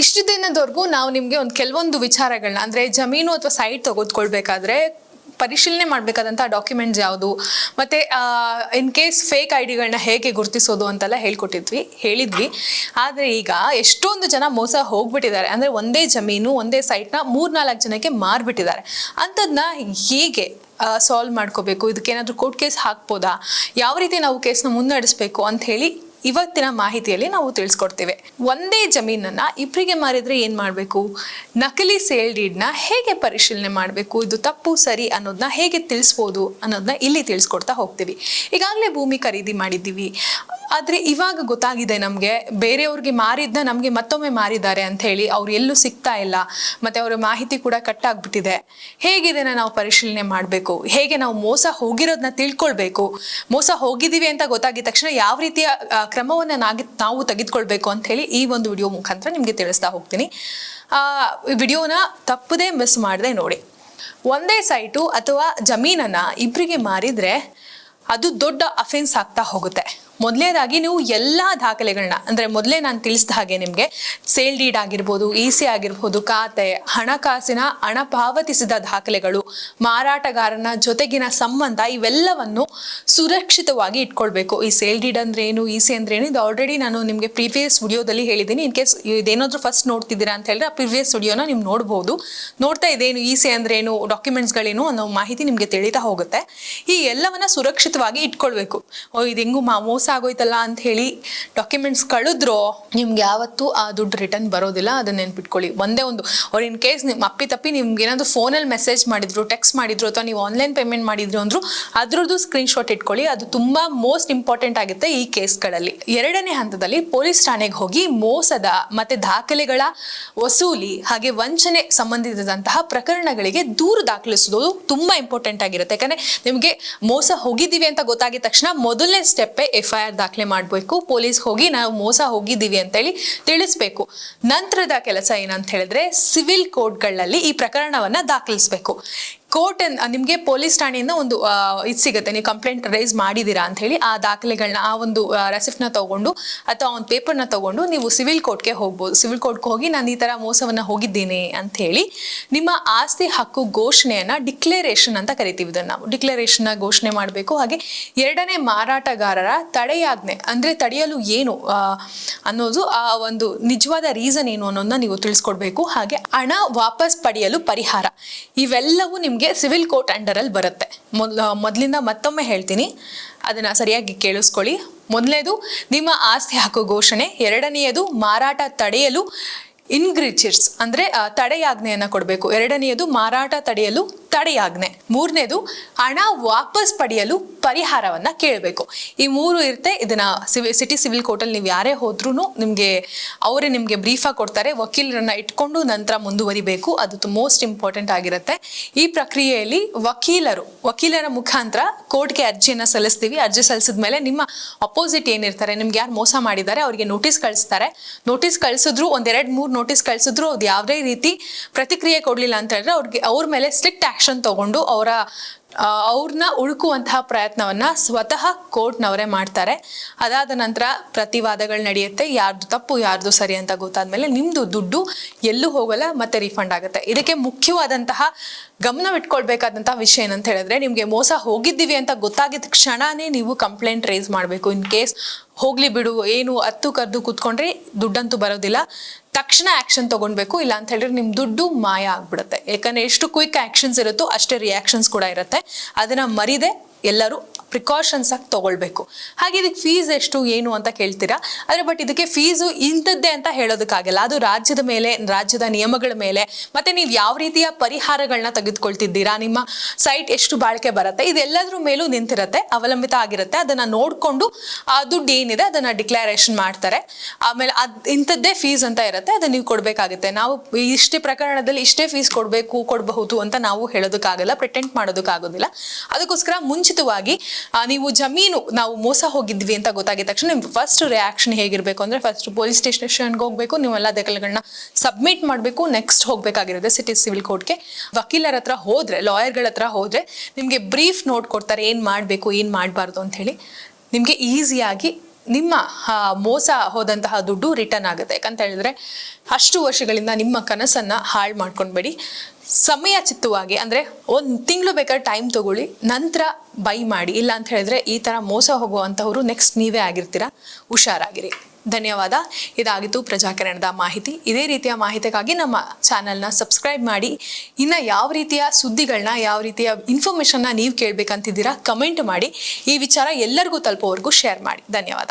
ಇಷ್ಟು ದಿನದವರೆಗೂ ನಾವು ನಿಮಗೆ ಒಂದು ಕೆಲವೊಂದು ವಿಚಾರಗಳನ್ನ ಅಂದರೆ ಜಮೀನು ಅಥವಾ ಸೈಟ್ ತೆಗೆದುಕೊಳ್ಬೇಕಾದ್ರೆ ಪರಿಶೀಲನೆ ಮಾಡಬೇಕಾದಂಥ ಡಾಕ್ಯುಮೆಂಟ್ಸ್ ಯಾವುದು, ಮತ್ತು ಇನ್ ಕೇಸ್ ಫೇಕ್ ಐ ಡಿಗಳನ್ನ ಹೇಗೆ ಗುರುತಿಸೋದು ಅಂತೆಲ್ಲ ಹೇಳಿದ್ವಿ. ಆದರೆ ಈಗ ಎಷ್ಟೊಂದು ಜನ ಮೋಸ ಹೋಗ್ಬಿಟ್ಟಿದ್ದಾರೆ. ಅಂದರೆ ಒಂದೇ ಜಮೀನು ಒಂದೇ ಸೈಟ್ನ 3-4 ಜನಕ್ಕೆ ಮಾರ್ಬಿಟ್ಟಿದ್ದಾರೆ. ಅಂಥದ್ದನ್ನ ಹೇಗೆ ಸಾಲ್ವ್ ಮಾಡ್ಕೋಬೇಕು, ಇದಕ್ಕೇನಾದರೂ ಕೋರ್ಟ್ ಕೇಸ್ ಹಾಕ್ಬೋದಾ, ಯಾವ ರೀತಿ ನಾವು ಕೇಸ್ನ ಮುನ್ನಡೆಸಬೇಕು ಅಂತ ಹೇಳಿ ಇವತ್ತಿನ ಮಾಹಿತಿಯಲ್ಲಿ ನಾವು ತಿಳಿಸ್ಕೊಡ್ತೇವೆ. ಒಂದೇ ಜಮೀನನ್ನ ಇಬ್ಬರಿಗೆ ಮಾರಿದ್ರೆ ಏನ್ ಮಾಡಬೇಕು, ನಕಲಿ ಸೇಲ್ ಡೀಡ್ನ ಹೇಗೆ ಪರಿಶೀಲನೆ ಮಾಡಬೇಕು, ಇದು ತಪ್ಪು ಸರಿ ಅನ್ನೋದನ್ನ ಹೇಗೆ ತಿಳಿಸ್ಬೋದು ಅನ್ನೋದನ್ನ ಇಲ್ಲಿ ತಿಳಿಸ್ಕೊಡ್ತಾ ಹೋಗ್ತೀವಿ. ಈಗಾಗಲೇ ಭೂಮಿ ಖರೀದಿ ಮಾಡಿದ್ದೀವಿ, ಆದರೆ ಇವಾಗ ಗೊತ್ತಾಗಿದೆ ನಮಗೆ ಬೇರೆಯವ್ರಿಗೆ ಮಾರಿದ್ನ ನಮಗೆ ಮತ್ತೊಮ್ಮೆ ಮಾರಿದ್ದಾರೆ ಅಂತ ಹೇಳಿ, ಅವ್ರು ಎಲ್ಲೂ ಸಿಗ್ತಾ ಇಲ್ಲ, ಮತ್ತೆ ಅವರ ಮಾಹಿತಿ ಕೂಡ ಕಟ್ ಆಗ್ಬಿಟ್ಟಿದೆ. ಹೇಗಿದೆನ ನಾವು ಪರಿಶೀಲನೆ ಮಾಡಬೇಕು, ಹೇಗೆ ನಾವು ಮೋಸ ಹೋಗಿರೋದನ್ನ ತಿಳ್ಕೊಳ್ಬೇಕು, ಮೋಸ ಹೋಗಿದ್ದೀವಿ ಅಂತ ಗೊತ್ತಾಗಿದ ತಕ್ಷಣ ಯಾವ ರೀತಿಯ ಕ್ರಮವನ್ನು ನಾವು ತೆಗೆದುಕೊಳ್ಬೇಕು ಅಂತ ಹೇಳಿ ಈ ಒಂದು ವಿಡಿಯೋ ಮುಖಾಂತರ ನಿಮಗೆ ತಿಳಿಸ್ತಾ ಹೋಗ್ತೀನಿ. ವಿಡಿಯೋನ ತಪ್ಪದೇ ಮಿಸ್ ಮಾಡದೆ ನೋಡಿ. ಒಂದೇ ಸೈಟು ಅಥವಾ ಜಮೀನನ್ನ ಇಬ್ಬರಿಗೆ ಮಾರಿದ್ರೆ ಅದು ದೊಡ್ಡ ಅಫೆನ್ಸ್ ಆಗ್ತಾ ಹೋಗುತ್ತೆ. ಮೊದಲನೇದಾಗಿ ನೀವು ಎಲ್ಲ ದಾಖಲೆಗಳನ್ನ, ಅಂದರೆ ಮೊದಲೇ ನಾನು ತಿಳಿಸಿದ ಹಾಗೆ ನಿಮಗೆ ಸೇಲ್ ಡೀಡ್ ಆಗಿರ್ಬೋದು, EC ಆಗಿರ್ಬೋದು, ಖಾತೆ, ಹಣಕಾಸಿನ ಹಣ ಪಾವತಿಸಿದ ದಾಖಲೆಗಳು, ಮಾರಾಟಗಾರನ ಜೊತೆಗಿನ ಸಂಬಂಧ, ಇವೆಲ್ಲವನ್ನು ಸುರಕ್ಷಿತವಾಗಿ ಇಟ್ಕೊಳ್ಬೇಕು. ಈ ಸೇಲ್ ಡೀಡ್ ಅಂದ್ರೆ ಏನು, EC ಅಂದ್ರೆ ಏನು, ಇದು ಆಲ್ರೆಡಿ ನಾನು ನಿಮಗೆ ಪ್ರೀವಿಯಸ್ ವಿಡಿಯೋದಲ್ಲಿ ಹೇಳಿದ್ದೀನಿ. ಇನ್ ಕೇಸ್ ಇದೇನಾದ್ರೂ ಫಸ್ಟ್ ನೋಡ್ತಿದ್ದೀರಾ ಅಂತ ಹೇಳಿದ್ರೆ ಆ ಪ್ರೀವಿಯಸ್ ವಿಡಿಯೋನ ನೀವು ನೋಡ್ಬೋದು. ನೋಡ್ತಾ ಇದೇನು EC ಅಂದ್ರೆ ಏನು, ಡಾಕ್ಯುಮೆಂಟ್ಸ್ಗಳೇನು ಅನ್ನೋ ಮಾಹಿತಿ ನಿಮಗೆ ತಿಳಿತಾ ಹೋಗುತ್ತೆ. ಈ ಎಲ್ಲವನ್ನ ಸುರಕ್ಷಿತವಾಗಿ ಇಟ್ಕೊಳ್ಬೇಕು. ಇದು ಹೆಂಗು ಮೋಸ ಆಗೋಯ್ತಲ್ಲ ಅಂತ ಹೇಳಿ ಡಾಕ್ಯುಮೆಂಟ್ಸ್ ಕಳೆದ್ರೋ ನಿಮ್ಗೆ ಯಾವತ್ತೂ ಆ ದುಡ್ಡು ರಿಟರ್ನ್ ಬರೋದಿಲ್ಲ. ಅದನ್ನ ನೆನ್ಪಿಟ್ಕೊಳ್ಳಿ. ಒಂದೇ ಒಂದು ಅವ್ರು ಇನ್ ಕೇಸ್ ನಿಮ್ ಅಪ್ಪಿ ನಿಮ್ಗೆ ಏನಾದ್ರು ಫೋನಲ್ಲಿ ಮೆಸೇಜ್ ಮಾಡಿದ್ರು, ಟೆಕ್ಸ್ಟ್ ಮಾಡಿದ್ರು, ಅಥವಾ ನೀವು ಆನ್ಲೈನ್ ಪೇಮೆಂಟ್ ಮಾಡಿದ್ರು ಅಂದ್ರು ಅದ್ರದ್ದು ಸ್ಕ್ರೀನ್ ಶಾಟ್ ಇಟ್ಕೊಳ್ಳಿ. ಅದು ತುಂಬಾ ಮೋಸ್ಟ್ ಇಂಪಾರ್ಟೆಂಟ್ ಆಗುತ್ತೆ ಈ ಕೇಸ್ಗಳಲ್ಲಿ. ಎರಡನೇ ಹಂತದಲ್ಲಿ ಪೊಲೀಸ್ ಠಾಣೆಗೆ ಹೋಗಿ ಮೋಸದ ಮತ್ತೆ ದಾಖಲೆಗಳ ವಸೂಲಿ ಹಾಗೆ ವಂಚನೆ ಸಂಬಂಧಿಸಿದಂತಹ ಪ್ರಕರಣಗಳಿಗೆ ದೂರು ದಾಖಲಿಸೋದು ತುಂಬಾ ಇಂಪಾರ್ಟೆಂಟ್ ಆಗಿರುತ್ತೆ. ಯಾಕಂದ್ರೆ ನಿಮ್ಗೆ ಮೋಸ ಹೋಗಿದ್ದೀವಿ ಅಂತ ಗೊತ್ತಾಗಿದ ತಕ್ಷಣ ಮೊದಲನೇ ಸ್ಟೆಪ್ FIR ದಾಖಲೆ ಮಾಡಬೇಕು. ಪೊಲೀಸ್ ಹೋಗಿ ನಾವು ಮೋಸ ಹೋಗಿದ್ದೀವಿ ಅಂತೇಳಿ ತಿಳಿಸ್ಬೇಕು. ನಂತರದ ಕೆಲಸ ಏನಂತ ಹೇಳಿದ್ರೆ ಸಿವಿಲ್ ಕೋರ್ಟ್ಗಳಲ್ಲಿ ಈ ಪ್ರಕರಣವನ್ನ ದಾಖಲಿಸಬೇಕು. ಕೋರ್ಟ್ ನಿಮಗೆ ಪೊಲೀಸ್ ಠಾಣೆಯಿಂದ ಒಂದು ಇದು ಸಿಗುತ್ತೆ, ನೀವು ಕಂಪ್ಲೇಂಟ್ ರೈಸ್ ಮಾಡಿದ್ದೀರಾ ಅಂತ ಹೇಳಿ ಆ ದಾಖಲೆಗಳನ್ನ, ಆ ಒಂದು ರೆಸಿಪ್ಟ್ನ ತಗೊಂಡು ಅಥವಾ ಒಂದು ಪೇಪರ್ನ ತಗೊಂಡು ನೀವು ಸಿವಿಲ್ ಕೋರ್ಟ್ಗೆ ಹೋಗ್ಬೋದು. ಸಿವಿಲ್ ಕೋರ್ಟ್ಗೆ ಹೋಗಿ ನಾನು ಈ ತರ ಮೋಸವನ್ನ ಹೋಗಿದ್ದೀನಿ ಅಂತ ಹೇಳಿ ನಿಮ್ಮ ಆಸ್ತಿ ಹಕ್ಕು ಘೋಷಣೆಯನ್ನ ಡಿಕ್ಲರೇಷನ್ ಅಂತ ಕರಿತೀವಿ. ಇದನ್ನ ನಾವು ಡಿಕ್ಲರೇಷನ್ ಘೋಷಣೆ ಮಾಡಬೇಕು. ಹಾಗೆ ಎರಡನೇ ಮಾರಾಟಗಾರರ ತಡೆಯಾಜ್ಞೆ, ಅಂದ್ರೆ ತಡೆಯಲು ಏನು ಅನ್ನೋದು, ಆ ಒಂದು ನಿಜವಾದ ರೀಸನ್ ಏನು ಅನ್ನೋದನ್ನ ನೀವು ತಿಳಿಸ್ಕೊಡ್ಬೇಕು. ಹಾಗೆ ಹಣ ವಾಪಸ್ ಪಡೆಯಲು ಪರಿಹಾರ, ಇವೆಲ್ಲವೂ ನಿಮ್ಗೆ ಸಿವಿಲ್ ಕೋರ್ಟ್ ಅಂಡರ್ ಅಲ್ಲಿ ಬರುತ್ತೆ. ಮೊದಲಿಂದ ಮತ್ತೊಮ್ಮೆ ಹೇಳ್ತೀನಿ, ಅದನ್ನ ಸರಿಯಾಗಿ ಕೇಳಿಸ್ಕೊಳ್ಳಿ. ಮೊದಲನೇದು ನಿಮ್ಮ ಆಸ್ತಿ ಹಕ್ಕು ಘೋಷಣೆ, ಎರಡನೆಯದು ಮಾರಾಟ ತಡೆಯಲು ಇನ್ಗ್ರಿಚರ್ಸ್ ಅಂದ್ರೆ ತಡೆಯಾಜ್ಞೆಯನ್ನ ಕೊಡಬೇಕು, ಎರಡನೆಯದು ಮಾರಾಟ ತಡೆಯಲು ತಡೆಯಾಜ್ಞೆ, ಮೂರನೇದು ಹಣ ವಾಪಸ್ ಪಡೆಯಲು ಪರಿಹಾರವನ್ನ ಕೇಳಬೇಕು. ಈ ಮೂರು ಇರುತ್ತೆ. ಇದನ್ನ ಸಿಟಿ ಸಿವಿಲ್ ಕೋರ್ಟ್ ಅಲ್ಲಿ ನೀವು ಯಾರೇ ಹೋದ್ರೂ ಅವರೇ ನಿಮ್ಗೆ ಬ್ರೀಫ್ ಆಗಿ ಕೊಡ್ತಾರೆ. ವಕೀಲರನ್ನ ಇಟ್ಕೊಂಡು ನಂತರ ಮುಂದುವರಿಬೇಕು. ಅದು ಮೋಸ್ಟ್ ಇಂಪಾರ್ಟೆಂಟ್ ಆಗಿರುತ್ತೆ. ಈ ಪ್ರಕ್ರಿಯೆಯಲ್ಲಿ ವಕೀಲರ ಮುಖಾಂತರ ಕೋರ್ಟ್ಗೆ ಅರ್ಜಿಯನ್ನ ಸಲ್ಲಿಸ್ತೀವಿ. ಅರ್ಜಿ ಸಲ್ಲಿಸಿದ ಮೇಲೆ ನಿಮ್ಮ ಅಪೋಸಿಟ್ ಏನಿರ್ತಾರೆ, ನಿಮ್ಗೆ ಯಾರು ಮೋಸ ಮಾಡಿದ್ದಾರೆ ಅವ್ರಿಗೆ ನೋಟಿಸ್ ಕಳಿಸ್ತಾರೆ. ನೋಟಿಸ್ ಕಳಿಸಿದ್ರು, 1-2-3 ನೋಟಿಸ್ ಕಳಿಸಿದ್ರು, ಅದು ಯಾವುದೇ ರೀತಿ ಪ್ರತಿಕ್ರಿಯೆ ಕೊಡ್ಲಿಲ್ಲ ಅಂತ ಹೇಳಿದ್ರೆ ಅವ್ರ ಮೇಲೆ ಸ್ಟ್ರಿಕ್ಟ್ ಆಕ್ಷನ್ ತಗೊಂಡು ಅವ್ರನ್ನ ಉಳುಕುವಂತಹ ಪ್ರಯತ್ನವನ್ನ ಸ್ವತಃ ಕೋರ್ಟ್ನವರೇ ಮಾಡ್ತಾರೆ. ಅದಾದ ನಂತರ ಪ್ರತಿವಾದಗಳು ನಡೆಯುತ್ತೆ. ಯಾರ್ದು ತಪ್ಪು ಯಾರ್ದು ಸರಿ ಅಂತ ಗೊತ್ತಾದ್ಮೇಲೆ ನಿಮ್ದು ದುಡ್ಡು ಎಲ್ಲೂ ಹೋಗಲ್ಲ, ಮತ್ತೆ ರಿಫಂಡ್ ಆಗುತ್ತೆ. ಇದಕ್ಕೆ ಮುಖ್ಯವಾದಂತಹ ಗಮನವಿಟ್ಕೊಳ್ಬೇಕಾದಂತಹ ವಿಷಯ ಏನಂತ ಹೇಳಿದ್ರೆ, ನಿಮ್ಗೆ ಮೋಸ ಹೋಗಿದ್ದೀವಿ ಅಂತ ಗೊತ್ತಾಗಿದ ಕ್ಷಣನೇ ನೀವು ಕಂಪ್ಲೇಂಟ್ ರೈಸ್ ಮಾಡಬೇಕು. ಇನ್ ಕೇಸ್ ಹೋಗ್ಲಿ ಬಿಡು ಏನು ಹತ್ತು ಕರೆದು ಕೂತ್ಕೊಂಡ್ರೆ ದುಡ್ಡಂತೂ ಬರೋದಿಲ್ಲ, ತಕ್ಷಣ ಆಕ್ಷನ್ ತಗೊಳ್ಬೇಕು. ಇಲ್ಲ ಅಂತ ಹೇಳಿದ್ರೆ ನಿಮ್ ದುಡ್ಡು ಮಾಯ ಆಗ್ಬಿಡುತ್ತೆ. ಯಾಕಂದ್ರೆ ಎಷ್ಟು ಕ್ವಿಕ್ ಆಕ್ಷನ್ಸ್ ಇರುತ್ತೋ ಅಷ್ಟೇ ರಿಯಾಕ್ಷನ್ಸ್ ಕೂಡ ಇರುತ್ತೆ. ಅದನ್ನ ಮರಿದೆ ಎಲ್ಲರೂ ಪ್ರಿಕಾಷನ್ಸ್ ಆಗಿ ತಗೊಳ್ಬೇಕು. ಹಾಗೆ ಇದಕ್ಕೆ ಫೀಸ್ ಎಷ್ಟು ಏನು ಅಂತ ಕೇಳ್ತೀರಾ, ಆದ್ರೆ ಬಟ್ ಇದಕ್ಕೆ ಫೀಸು ಇಂಥದ್ದೇ ಅಂತ ಹೇಳೋದಕ್ಕಾಗಲ್ಲ. ಅದು ರಾಜ್ಯದ ನಿಯಮಗಳ ಮೇಲೆ, ಮತ್ತೆ ನೀವು ಯಾವ ರೀತಿಯ ಪರಿಹಾರಗಳನ್ನ ತೆಗೆದುಕೊಳ್ತಿದ್ದೀರಾ, ನಿಮ್ಮ ಸೈಟ್ ಎಷ್ಟು ಬಾಳಿಕೆ ಬರುತ್ತೆ, ಇದೆಲ್ಲದ್ರ ಮೇಲೂ ನಿಂತಿರುತ್ತೆ, ಅವಲಂಬಿತ ಆಗಿರುತ್ತೆ. ಅದನ್ನ ನೋಡ್ಕೊಂಡು ಆ ದುಡ್ಡು ಏನಿದೆ ಅದನ್ನ ಡಿಕ್ಲರೇಷನ್ ಮಾಡ್ತಾರೆ. ಆಮೇಲೆ ಇಂಥದ್ದೇ ಫೀಸ್ ಅಂತ ಇರುತ್ತೆ, ಅದನ್ನ ನೀವು ಕೊಡ್ಬೇಕಾಗುತ್ತೆ. ನಾವು ಇಷ್ಟೇ ಪ್ರಕರಣದಲ್ಲಿ ಇಷ್ಟೇ ಫೀಸ್ ಕೊಡಬಹುದು ಅಂತ ನಾವು ಹೇಳೋದಕ್ಕಾಗಲ್ಲ, ಪ್ರಿಟೆಂಡ್ ಮಾಡೋದಕ್ಕಾಗೋದಿಲ್ಲ. ಅದಕ್ಕೋಸ್ಕರ ಮುಂಚಿತವಾಗಿ ನೀವು ಜಮೀನು ನಾವು ಮೋಸ ಹೋಗಿದ್ವಿ ಅಂತ ಗೊತ್ತಾಗಿದ ತಕ್ಷಣ ನಿಮ್ಗೆ ಫಸ್ಟ್ ರಿಯಾಕ್ಷನ್ ಹೇಗಿರ್ಬೇಕು ಅಂದ್ರೆ, ಫಸ್ಟ್ ಪೊಲೀಸ್ ಸ್ಟೇಷನ್ಗೆ ಹೋಗ್ಬೇಕು, ನೀವೆಲ್ಲ ದಾಖಲೆಗಳನ್ನ ಸಬ್ಮಿಟ್ ಮಾಡಬೇಕು. ನೆಕ್ಸ್ಟ್ ಹೋಗ್ಬೇಕಾಗಿರುತ್ತೆ ಸಿಟಿ ಸಿವಿಲ್ ಕೋರ್ಟ್ಗೆ. ವಕೀಲರ ಹತ್ರ ಹೋದ್ರೆ, ಲಾಯರ್ಗಳ ಹತ್ರ ಹೋದ್ರೆ ನಿಮ್ಗೆ ಬ್ರೀಫ್ ನೋಟ್ ಕೊಡ್ತಾರೆ, ಏನ್ ಮಾಡ್ಬೇಕು ಏನ್ ಮಾಡಬಾರ್ದು ಅಂತ ಹೇಳಿ. ನಿಮ್ಗೆ ಈಸಿಯಾಗಿ ನಿಮ್ಮ ಮೋಸ ಹೋದಂತಹ ದುಡ್ಡು ರಿಟರ್ನ್ ಆಗುತ್ತೆ. ಯಾಕಂತ ಹೇಳಿದ್ರೆ ಅಷ್ಟು ವರ್ಷಗಳಿಂದ ನಿಮ್ಮ ಕನಸನ್ನು ಹಾಳು ಮಾಡ್ಕೊಂಡ್ಬೇಡಿ. ಸಮಯೋಚಿತವಾಗಿ ಅಂದರೆ 1 ತಿಂಗಳು ಬೇಕಾದ್ರೆ ಟೈಮ್ ತಗೊಳ್ಳಿ, ನಂತರ ಬೈ ಮಾಡಿ. ಇಲ್ಲ ಅಂತ ಹೇಳಿದ್ರೆ ಈ ಥರ ಮೋಸ ಹೋಗುವಂಥವ್ರು ನೆಕ್ಸ್ಟ್ ನೀವೇ ಆಗಿರ್ತೀರ. ಹುಷಾರಾಗಿರಿ. ಧನ್ಯವಾದ. ಇದಾಗಿತ್ತು ಪ್ರಜಾಕರಣದ ಮಾಹಿತಿ. ಇದೇ ರೀತಿಯ ಮಾಹಿತಿಗಾಗಿ ನಮ್ಮ ಚಾನಲ್ನ ಸಬ್ಸ್ಕ್ರೈಬ್ ಮಾಡಿ. ಇನ್ನು ಯಾವ ರೀತಿಯ ಸುದ್ದಿಗಳನ್ನ, ಯಾವ ರೀತಿಯ ಇನ್ಫಾರ್ಮೇಷನ್ನ ನೀವು ಕೇಳಬೇಕಂತಿದ್ದೀರಾ ಕಮೆಂಟ್ ಮಾಡಿ. ಈ ವಿಚಾರ ಎಲ್ಲರಿಗೂ ತಲುಪೋವರೆಗೂ ಶೇರ್ ಮಾಡಿ. ಧನ್ಯವಾದ.